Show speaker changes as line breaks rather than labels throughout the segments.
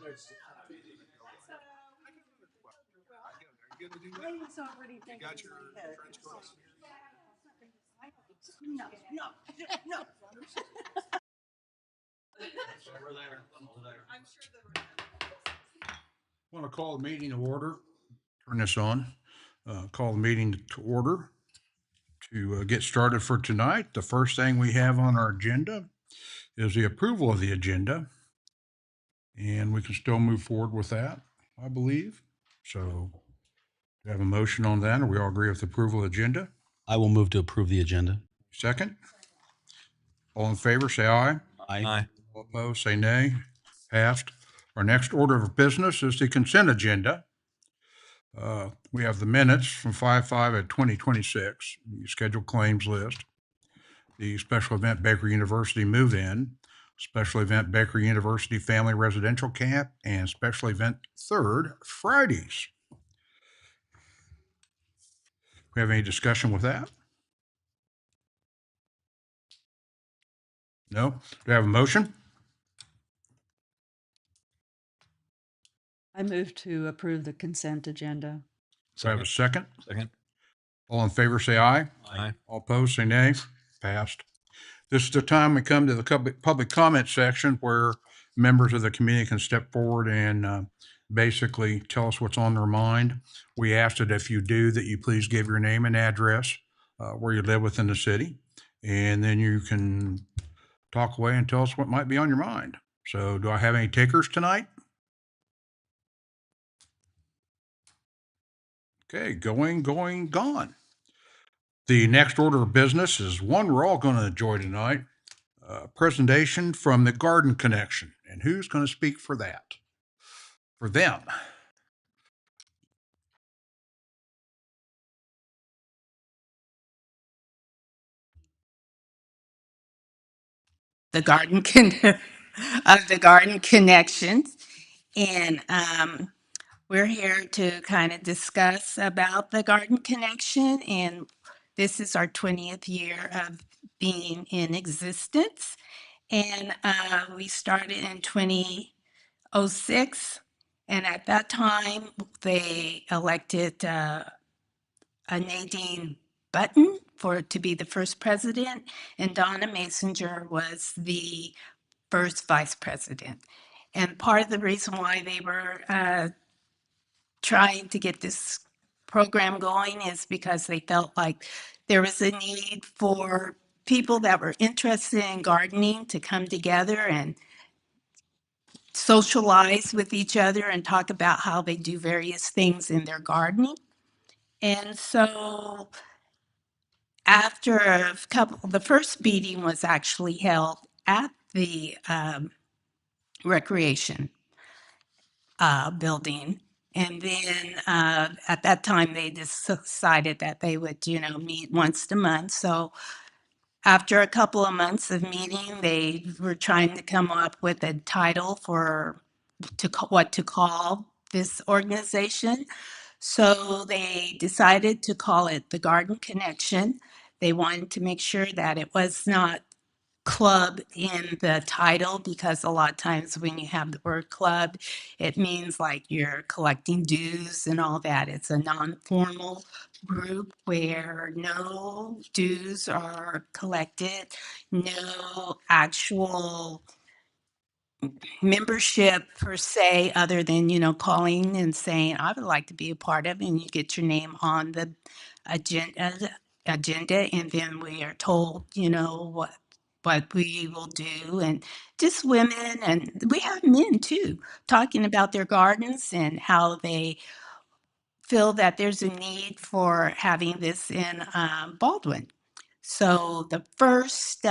was already thinking in my head. No, no, no.
I want to call the meeting to order. Turn this on. Call the meeting to order. To get started for tonight, the first thing we have on our agenda is the approval of the agenda. And we can still move forward with that, I believe. So, do we have a motion on that? Or we all agree with the approval of the agenda?
I will move to approve the agenda.
Second? All in favor, say aye.
Aye.
All opposed, say nay. Passed. Our next order of business is the consent agenda. We have the minutes from 5/5 of 2026, the scheduled claims list, the special event Baker University move-in, special event Baker University Family Residential Camp, and special event Third Fridays. We have any discussion with that? No? Do we have a motion?
I move to approve the consent agenda.
Do I have a second?
Second.
All in favor, say aye.
Aye.
All opposed, say nay. Passed. This is the time we come to the public comment section where members of the community can step forward and basically tell us what's on their mind. We ask that if you do, that you please give your name and address, where you live within the city, and then you can talk away and tell us what might be on your mind. So do I have any takers tonight? Okay, gone. The next order of business is one we're all going to enjoy tonight. Presentation from the Garden Connection. And who's going to speak for that? For them.
The Garden of the Garden Connections, and we're here to kind of discuss about the Garden Connection, and this is our 20th year of being in existence, and we started in 2006, and at that time they elected a Nadine Button to be the first president, and Donna Messenger was the first vice president. And part of the reason why they were trying to get this program going is because they felt like there was a need for people that were interested in gardening to come together and socialize with each other and talk about how they do various things in their gardening. And so after the first meeting was actually held at the recreation building. And then at that time, they decided that they would, meet once a month. So after a couple of months of meeting, they were trying to come up with a title for what to call this organization. So they decided to call it the Garden Connection. They wanted to make sure that it was not club in the title, because a lot of times when you have the word club, it means like you're collecting dues and all that. It's a non-formal group where no dues are collected, no actual membership per se, other than, calling and saying, I would like to be a part of it, and you get your name on the agenda, and then we are told, what we will do, and just women, and we have men too, talking about their gardens and how they feel that there's a need for having this in Baldwin. So the first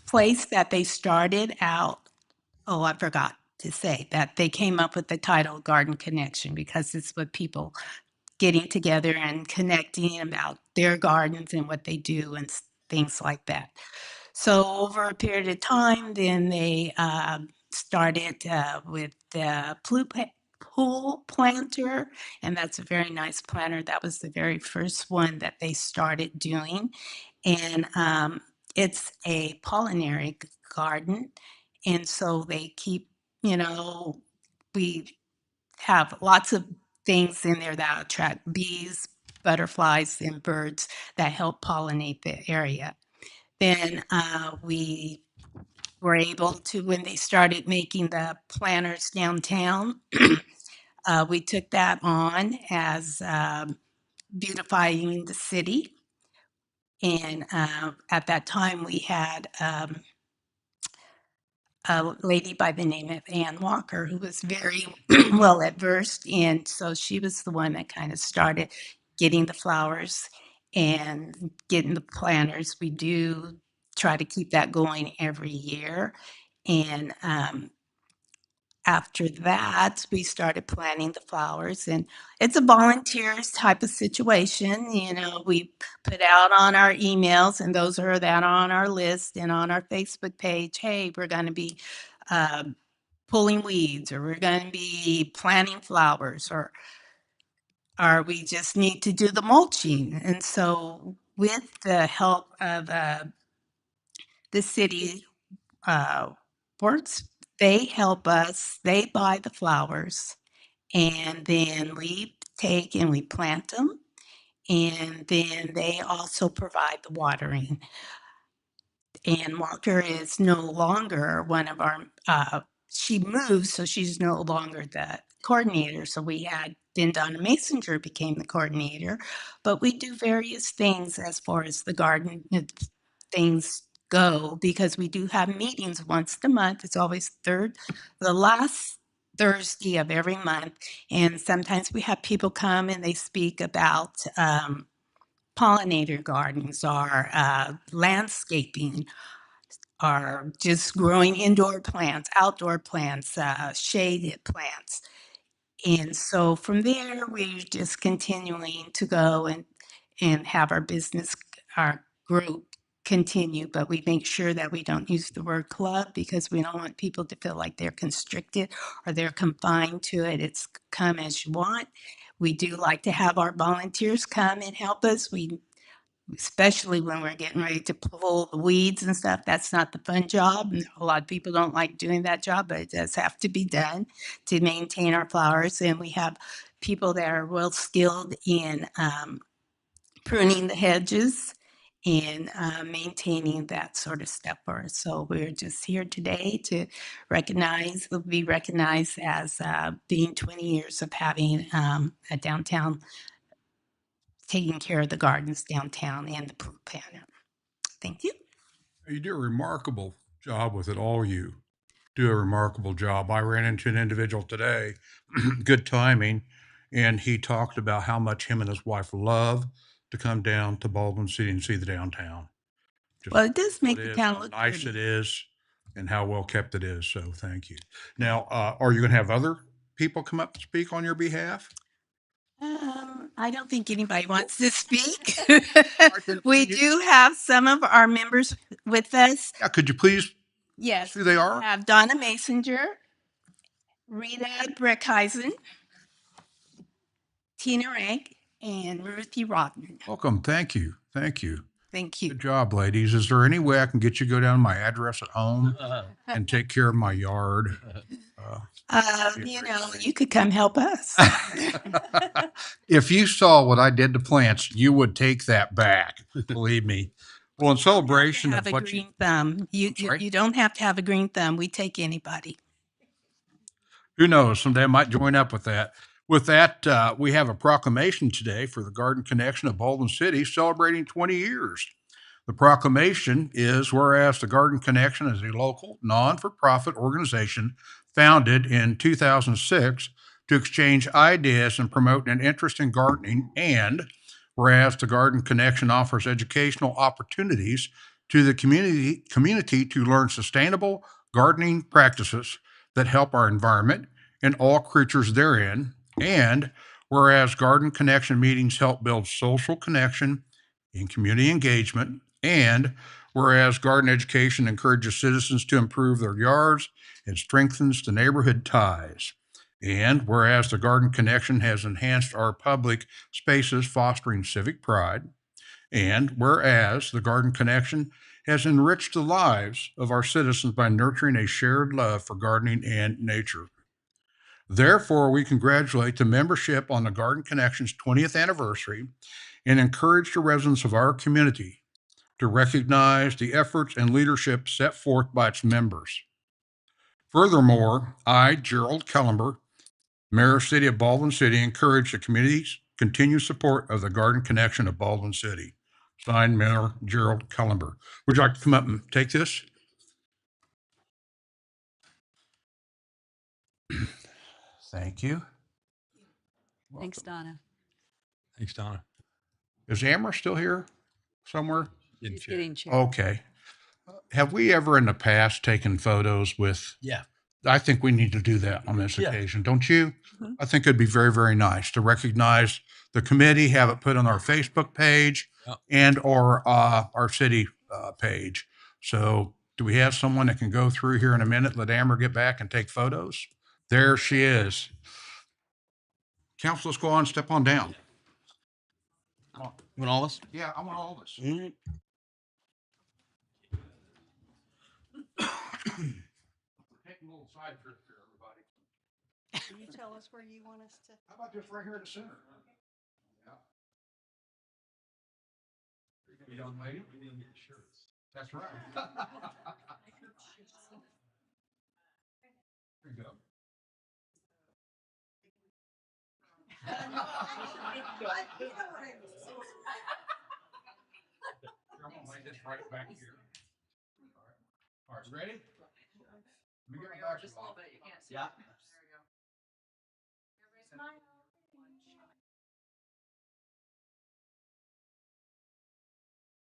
place that they started out, oh, I forgot to say that they came up with the title Garden Connection because it's what people getting together and connecting about their gardens and what they do and things like that. So over a period of time, then they started with the pool planter, and that's a very nice planter. That was the very first one that they started doing, and it's a pollinary garden, and so they keep you know, we have lots of things in there that attract bees, butterflies, and birds that help pollinate the area. Then we were able to, when they started making the planters downtown, we took that on as beautifying the city. And at that time, we had a lady by the name of Ann Walker who was very well versed. And so she was the one that kind of started getting the flowers and getting the planters. We do try to keep that going every year. And after that, we started planting the flowers, and it's a volunteers type of situation. You know, we put out on our emails, and those are that on our list and on our Facebook page. Hey, we're going to be uh, pulling weeds, or we're going to be planting flowers, or we just need to do the mulching. And so, with the help of the city uh, works, they help us. They buy the flowers, and then we take and we plant them, and then they also provide the watering. And Walker is no longer one of our, she moved, so she's no longer the coordinator. So we had, then Donna Messenger became the coordinator, but we do various things as far as the garden things go, because we do have meetings once a month. It's always the last Thursday of every month. And sometimes we have people come and they speak about pollinator gardens or landscaping, or just growing indoor plants, outdoor plants, shaded plants. And so from there, we're just continuing to go and have our business, our group continue, but we make sure that we don't use the word club because we don't want people to feel like they're constricted or they're confined to it. It's come as you want. We do like to have our volunteers come and help us. We, especially when we're getting ready to pull the weeds and stuff, that's not the fun job. And a lot of people don't like doing that job, but it does have to be done to maintain our flowers. And we have people that are well skilled in pruning the hedges and maintaining that sort of stuff for us. So we're just here today to be recognized as being 20 years of having a downtown, taking care of the gardens downtown and the pool planner. Thank you.
You do a remarkable job with it. All you do a remarkable job. I ran into an individual today, good timing, and he talked about how much him and his wife love to come down to Baldwin City and see the downtown. Just
Well, it does
how
make
it
the
is,
town
how
look
nice
pretty.
it is, and how well kept it is. So thank you. Now, are you going to have other people come up and speak on your behalf?
I don't think anybody wants to speak.
right, then
We
you-
do have some of our members with us.
Yeah, could you please
Yes,
who they
we
are?
have Donna Messenger, Rita Breckheisen, Tina Rank, and Ruthie Rodman.
Welcome. Thank you. Thank you.
Thank you.
Good job, ladies. Is there any way I can get you to go down to my address at home and take care of my yard?
You could come help us.
If you saw what I did to plants, you would take that back. Believe me. Well, in celebration
have
of
a
what you,
green thumb.
sorry?
You don't have to have a green thumb. We take anybody.
Who knows, someday I might join up with that. With that, we have a proclamation today for the Garden Connection of Baldwin City celebrating 20 years. The proclamation is whereas the Garden Connection is a local, non for profit organization founded in 2006 to exchange ideas and promote an interest in gardening, and whereas the Garden Connection offers educational opportunities to the community to learn sustainable gardening practices that help our environment and all creatures therein, and whereas Garden Connection meetings help build social connection and community engagement, and whereas garden education encourages citizens to improve their yards and strengthens the neighborhood ties. And whereas the Garden Connection has enhanced our public spaces, fostering civic pride. And whereas the Garden Connection has enriched the lives of our citizens by nurturing a shared love for gardening and nature. Therefore, we congratulate the membership on the Garden Connection's 20th anniversary and encourage the residents of our community to recognize the efforts and leadership set forth by its members. Furthermore, I, Gerald Kellenber, Mayor City of Baldwin City, encourage the community's continued support of the Garden Connection of Baldwin City. Signed, Mayor Gerald Kellenber. Would you like to come up and take this? Thank you.
Thanks, Donna.
Thanks, Donna.
Is Amber still here somewhere?
He's getting chair.
Okay. Have we ever in the past taken photos with?
Yeah.
I think we need to do that on this
Yeah.
occasion, don't you?
Mhm.
I think it'd be very, very nice to recognize the committee, have it put on our Facebook page
Yeah.
and or our city page. So do we have someone that can go through here in a minute? Let Amber get back and take photos. There she is. Council, let's go on, step on down. Come on.
You want all this?
Yeah, I want all this. Taking a little side trip here, everybody.
Can you tell us where you want us to?
How about just right here in the center? Yeah. Young lady. We didn't get shirts. That's right. There you go. I'm gonna lay this right back here. All right, ready? Let me get my basketball.
Yeah.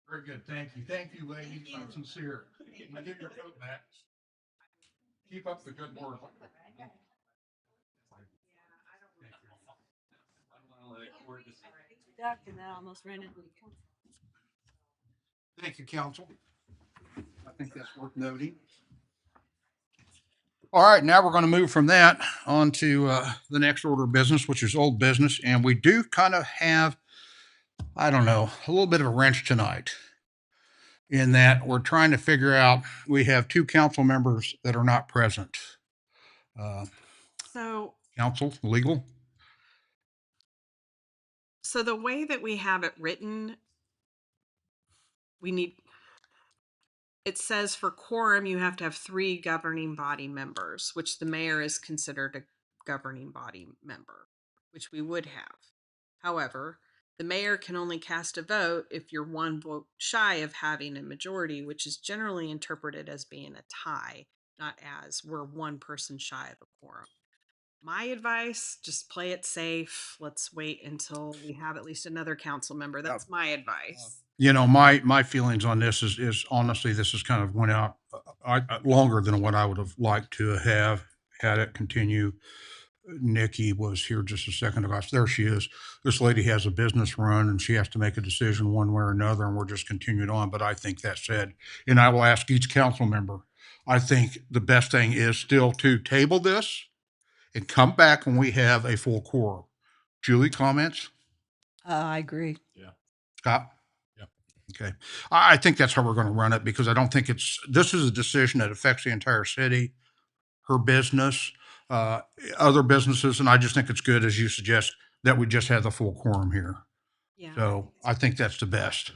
Very good. Thank you. Thank you, ladies. I'm sincere. I give your coat back. Keep up the good work.
Duck and that almost ran into the council.
Thank you, council. I think that's worth noting. All right, now we're going to move from that on to the next order of business, which is old business. And we do kind of have, I don't know, a little bit of a wrench tonight in that we're trying to figure out, we have two council members that are not present.
So,
Council, legal?
so the way that we have it written, it says for quorum, you have to have 3 governing body members, which the mayor is considered a governing body member, which we would have. However, the mayor can only cast a vote if you're 1 vote shy of having a majority, which is generally interpreted as being a tie, not as we're 1 person shy of a quorum. My advice, just play it safe. Let's wait until we have at least another council member. That's my advice.
You know, my feelings on this is honestly, this has kind of went out longer than what I would have liked to have had it continue. Nikki was here just a second ago. There she is. This lady has a business run and she has to make a decision one way or another, and we're just continuing on. But I think that said, and I will ask each council member, I think the best thing is still to table this and come back when we have a full quorum. Julie, comments?
I agree.
Scott? Okay. I think that's how we're going to run it, because I don't think this is a decision that affects the entire city, her business, other businesses. And I just think it's good, as you suggest, that we just have the full quorum here.
Yeah.
So I think that's the best.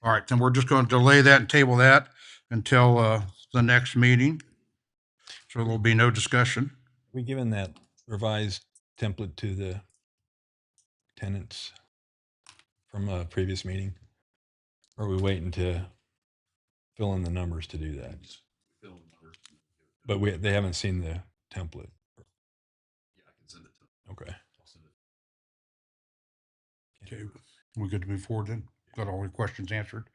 All right. Then we're just going to delay that and table that until the next meeting. So there'll be no discussion.
We given that revised template to the tenants from a previous meeting? Or are we waiting to fill in the numbers to do that? But they haven't seen the template.
Yeah, I can send it to them.
Okay.
I'll send it.
Okay. We good to move forward then? Got all your questions answered?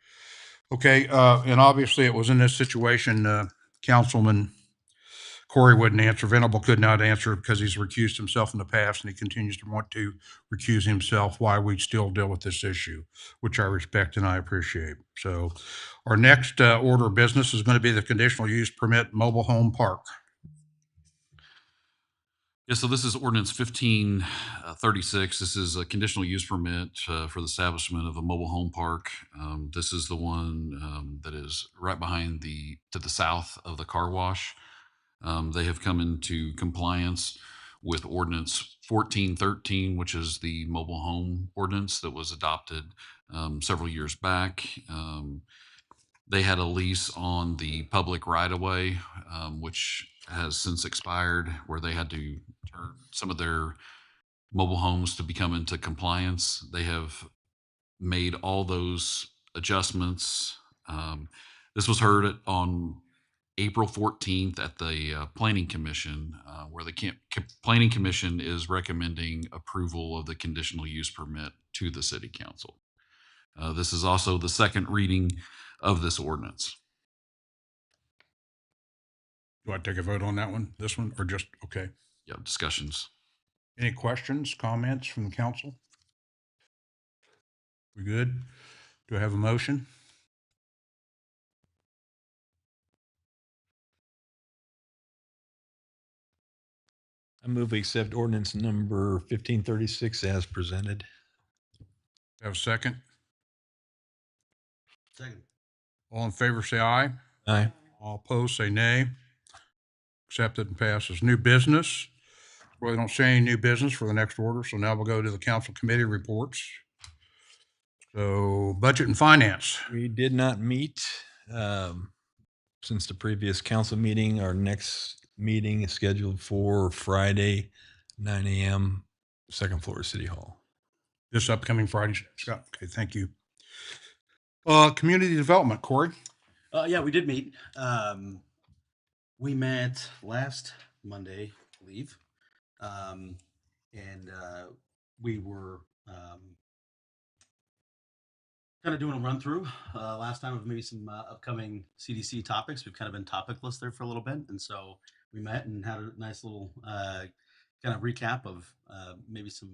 Okay. And obviously it was in this situation, Councilman Corey wouldn't answer. Venable could not answer because he's recused himself in the past and he continues to want to recuse himself. Why we still deal with this issue, which I respect and I appreciate. So our next order of business is going to be the conditional use permit mobile home park.
Yeah, so this is ordinance 1536. This is a conditional use permit for the establishment of a mobile home park. This is the one that is right behind to the south of the car wash. They have come into compliance with ordinance 1413, which is the mobile home ordinance that was adopted several years back. They had a lease on the public right of way, which has since expired, where they had to turn some of their mobile homes to become into compliance. They have made all those adjustments. This was heard on April 14th at the Planning Commission, where the Planning Commission is recommending approval of the conditional use permit to the City Council. This is also the second reading of this ordinance.
Do I take a vote on that one, this one, or just, okay?
Yeah, discussions.
Any questions, comments from the council? We good? Do I have a motion?
I move we accept ordinance number 1536 as presented.
Have a second?
Second.
All in favor, say aye.
Aye.
All opposed, say nay. Accepted and passes. New business. Well, they don't say any new business for the next order, so now we'll go to the council committee reports. So budget and finance.
We did not meet since the previous council meeting. Our next meeting is scheduled for Friday, 9 a.m., second floor of City Hall.
This upcoming Friday, Scott. Okay, thank you. Community development, Corey.
Yeah, we did meet. We met last Monday, I believe. And we were kind of doing a run through last time of maybe some upcoming CDC topics. We've kind of been topicless there for a little bit. And so we met and had a nice little kind of recap of maybe some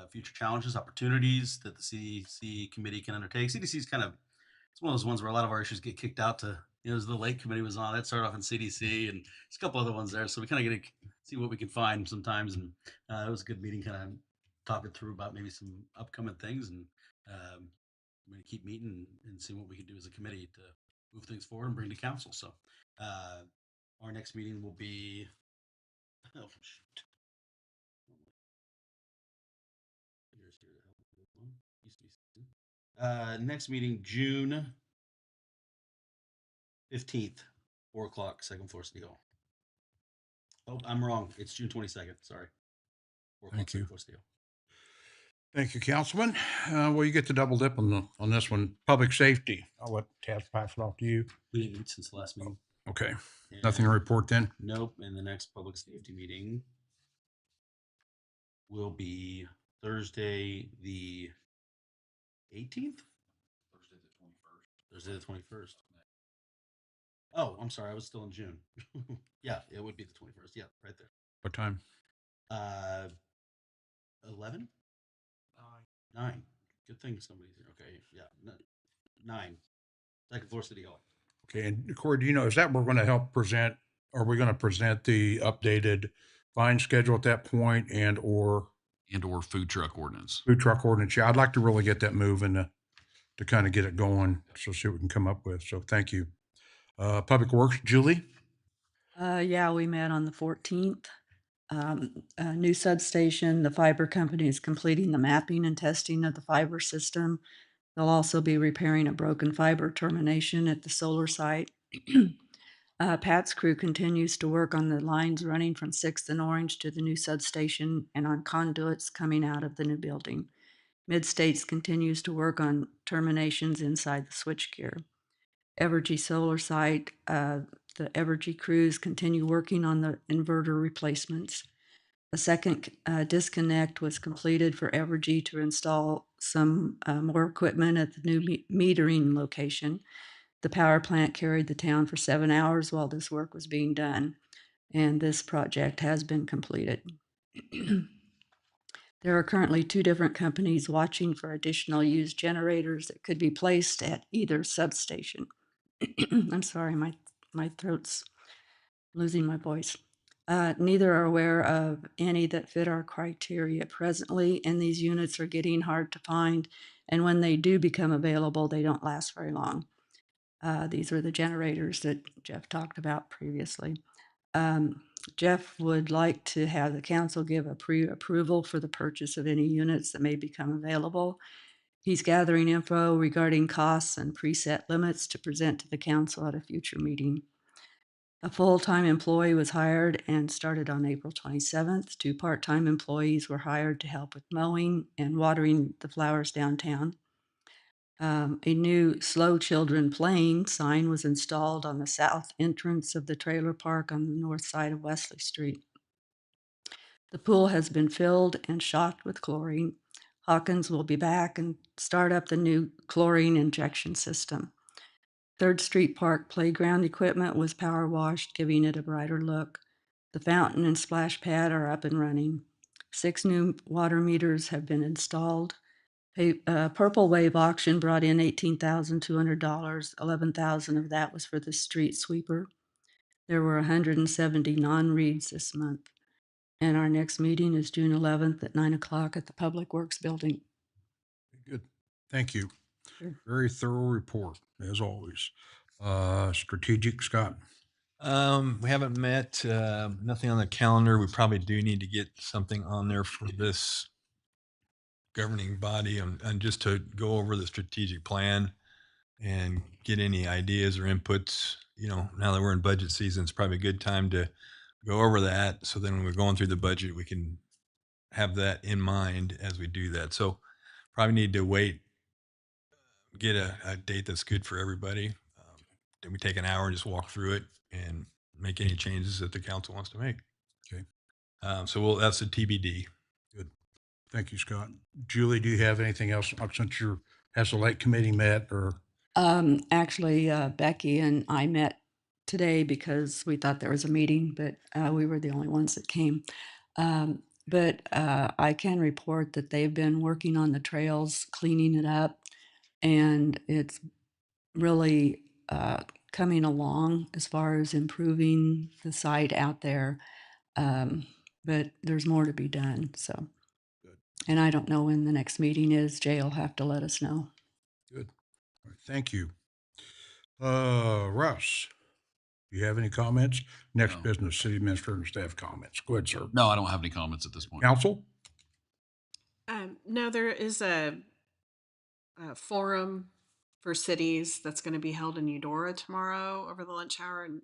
future challenges, opportunities that the CDC committee can undertake. CDC is kind of, it's one of those ones where a lot of our issues get kicked out to, the Lake Committee was on. That started off in CDC, and there's a couple other ones there. So we kind of get to see what we can find sometimes. And it was a good meeting, kind of talking through about maybe some upcoming things. And I'm going to keep meeting and see what we can do as a committee to move things forward and bring to council. So our next meeting will be, oh, shoot. Next meeting, June 15th, 4 o'clock, second floor City Hall. Oh, I'm wrong. It's June 22nd. Sorry. 4 o'clock,
Thank you.
second floor City Hall.
Thank you, Councilman. Well, you get to double dip on this one. Public safety. I'll let Taz pass it off to you.
We didn't meet since the last meeting.
Okay.
And
Nothing to report then?
Nope. And the next public safety meeting will be Thursday the 18th? Thursday the 21st. Oh, I'm sorry. I was still in June. Yeah, it would be the 21st. Yeah, right there.
What time?
11? 9. Good thing somebody's here. Okay, yeah, 9. Second floor City Hall.
Okay, and Corey, do you know, is that we're going to help present, are we going to present the updated fine schedule at that point or
Food truck ordinance.
food truck ordinance? Yeah, I'd like to really get that moving to kind of get it going, so see what we can come up with. So thank you. Public Works, Julie?
Yeah, we met on the 14th. A new substation, the fiber company is completing the mapping and testing of the fiber system. They'll also be repairing a broken fiber termination at the solar site. Pat's crew continues to work on the lines running from 6th and Orange to the new substation and on conduits coming out of the new building. Mid-States continues to work on terminations inside the switchgear. Evergy solar site, the Evergy crews continue working on the inverter replacements. A second disconnect was completed for Evergy to install some more equipment at the new metering location. The power plant carried the town for 7 hours while this work was being done, and this project has been completed. There are currently 2 different companies watching for additional used generators that could be placed at either substation. I'm sorry, my throat's losing my voice. Neither are aware of any that fit our criteria presently, and these units are getting hard to find. And when they do become available, they don't last very long. These are the generators that Jeff talked about previously. Um, Jeff would like to have the council give a pre-approval for the purchase of any units that may become available. He's gathering info regarding costs and preset limits to present to the council at a future meeting. A full-time employee was hired and started on April 27th. 2 part-time employees were hired to help with mowing and watering the flowers downtown. A new "Slow Children Playing" sign was installed on the south entrance of the trailer park on the north side of Wesley Street. The pool has been filled and shocked with chlorine. Hawkins will be back and start up the new chlorine injection system. Third Street Park playground equipment was power washed, giving it a brighter look. The fountain and splash pad are up and running. 6 new water meters have been installed. Purple Wave Auction brought in $18,200. $11,000 of that was for the street sweeper. There were 170 non-reads this month. And our next meeting is June 11th at 9 o'clock at the Public Works Building.
Good. Thank you.
Sure.
Very thorough report, as always. Strategic, Scott.
We haven't met, nothing on the calendar. We probably do need to get something on there for this governing body and just to go over the strategic plan and get any ideas or inputs. You know, now that we're in budget season, it's probably a good time to go over that. So then when we're going through the budget, we can have that in mind as we do that. So probably need to wait, get a date that's good for everybody. Then we take an hour and just walk through it and make any changes that the council wants to make.
Okay.
That's a TBD.
Good. Thank you, Scott. Julie, do you have anything else since has the lake committee met or?
Actually, Becky and I met today because we thought there was a meeting, but we were the only ones that came. But I can report that they've been working on the trails, cleaning it up, and it's really coming along as far as improving the site out there. But there's more to be done. So,
Good.
And I don't know when the next meeting is. Jay will have to let us know.
Good. All right, thank you. Russ, do you have any comments? Next
No.
business, city administrator and staff comments. Go ahead, sir.
No, I don't have any comments at this point.
Council?
No, there is a forum for cities that's going to be held in Eudora tomorrow over the lunch hour, and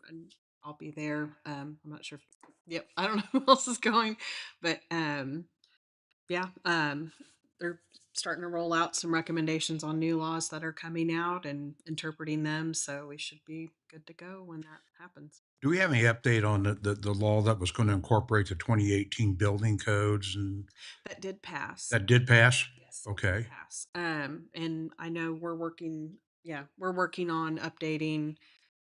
I'll be there. I'm not sure. Yep, I don't know who else is going, but yeah, they're starting to roll out some recommendations on new laws that are coming out and interpreting them. So we should be good to go when that happens.
Do we have any update on the law that was going to incorporate the 2018 building codes and
That did pass.
that did pass?
Yes. it
Okay.
did pass. And I know we're working on updating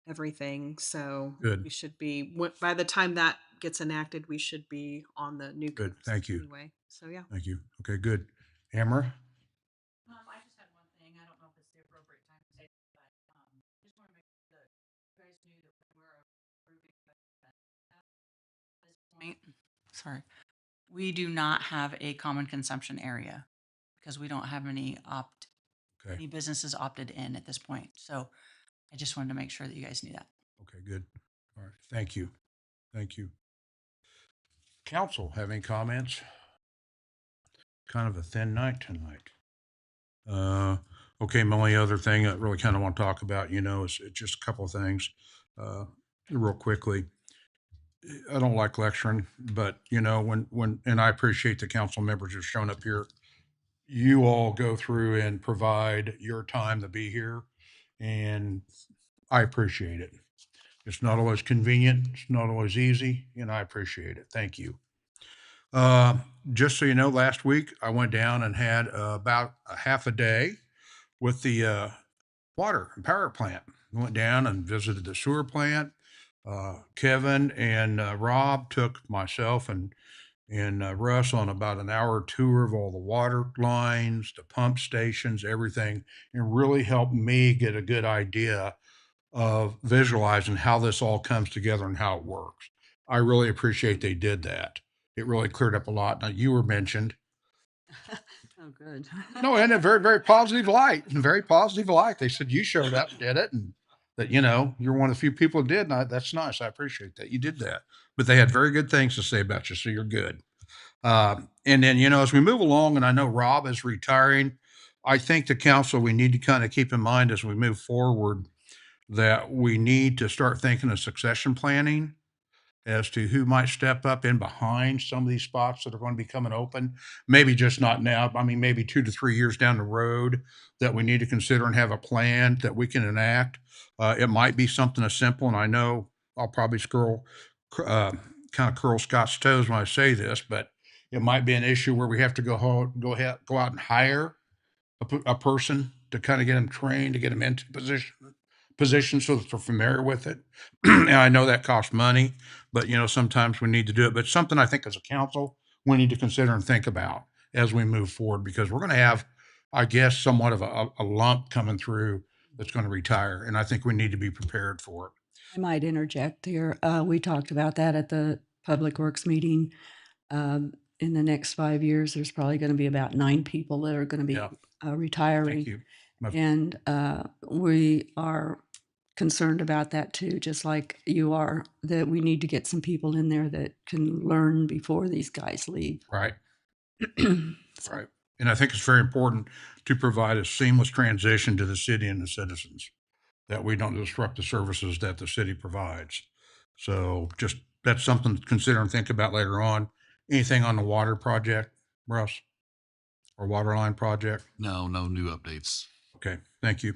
everything. So
Good.
we should be, by the time that gets enacted, we should be on the new
Good.
codes
Thank you.
anyway. So yeah.
Thank you. Okay, good. Amber?
I just had one thing. I don't know if it's the appropriate time to say it, but just want to make sure that you guys knew that we're approving at this point. Sorry, we do not have a common consumption area because we don't have any
Okay.
businesses opted in at this point. So I just wanted to make sure that you guys knew that.
Okay, good. All right. Thank you. Thank you. Council, have any comments? Kind of a thin night tonight. Okay, my only other thing I really kind of want to talk about, is just a couple of things, real quickly. I don't like lecturing, but and I appreciate the council members who've shown up here. You all go through and provide your time to be here, and I appreciate it. It's not always convenient. It's not always easy, and I appreciate it. Thank you. Just so you know, last week I went down and had about a half a day with the water and power plant. Went down and visited the sewer plant. Kevin and Rob took myself and Russ on about an hour tour of all the water lines, the pump stations, everything, and really helped me get a good idea of visualizing how this all comes together and how it works. I really appreciate they did that. It really cleared up a lot. Now, you were mentioned.
Oh, good.
No, in a very, very positive light, in very positive light. They said you showed up and did it, and that, you know, you're one of the few people who did. And that's nice. I appreciate that. You did that. But they had very good things to say about you, so you're good. And then, you know, as we move along, and I know Rob is retiring, I think the council, we need to kind of keep in mind as we move forward that we need to start thinking of succession planning as to who might step up in behind some of these spots that are going to be coming open. Maybe just not now. I mean, maybe 2 to 3 years down the road that we need to consider and have a plan that we can enact. It might be something as simple, and I know I'll probably kind of curl Scott's toes when I say this, but it might be an issue where we have to go out and hire a person to kind of get them trained, to get them into position so that they're familiar with it. And I know that costs money, but you know, sometimes we need to do it. But something I think as a council, we need to consider and think about as we move forward, because we're going to have, I guess, somewhat of a lump coming through that's going to retire. And I think we need to be prepared for it.
I might interject here. We talked about that at the Public Works meeting. In the next 5 years, there's probably going to be about 9 people that are going to be
Yeah.
retiring.
Thank you.
And we are concerned about that too, just like you are, that we need to get some people in there that can learn before these guys leave.
Right.
So,
Right. And I think it's very important to provide a seamless transition to the city and the citizens, that we don't disrupt the services that the city provides. So just, that's something to consider and think about later on. Anything on the water project, Russ? Or water line project?
No new updates.
Okay, thank you.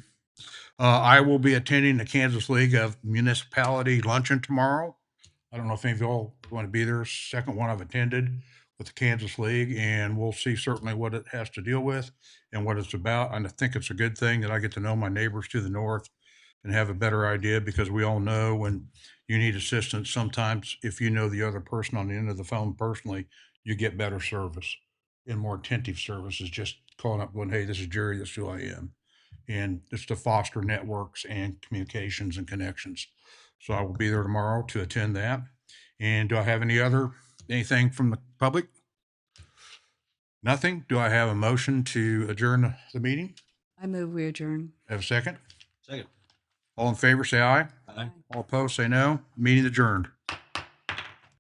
I will be attending the Kansas League of Municipality luncheon tomorrow. I don't know if any of y'all want to be there. Second one I've attended with the Kansas League, and we'll see certainly what it has to deal with and what it's about. And I think it's a good thing that I get to know my neighbors to the north and have a better idea, because we all know when you need assistance, sometimes if you know the other person on the end of the phone personally, you get better service and more attentive service is just calling up going, hey, this is Jerry, this is who I am. And it's to foster networks and communications and connections. So I will be there tomorrow to attend that. And do I have anything from the public? Nothing? Do I have a motion to adjourn the meeting?
I move we adjourn.
Have a second?
Second.
All in favor, say aye.
Aye.
All opposed, say no. Meeting adjourned.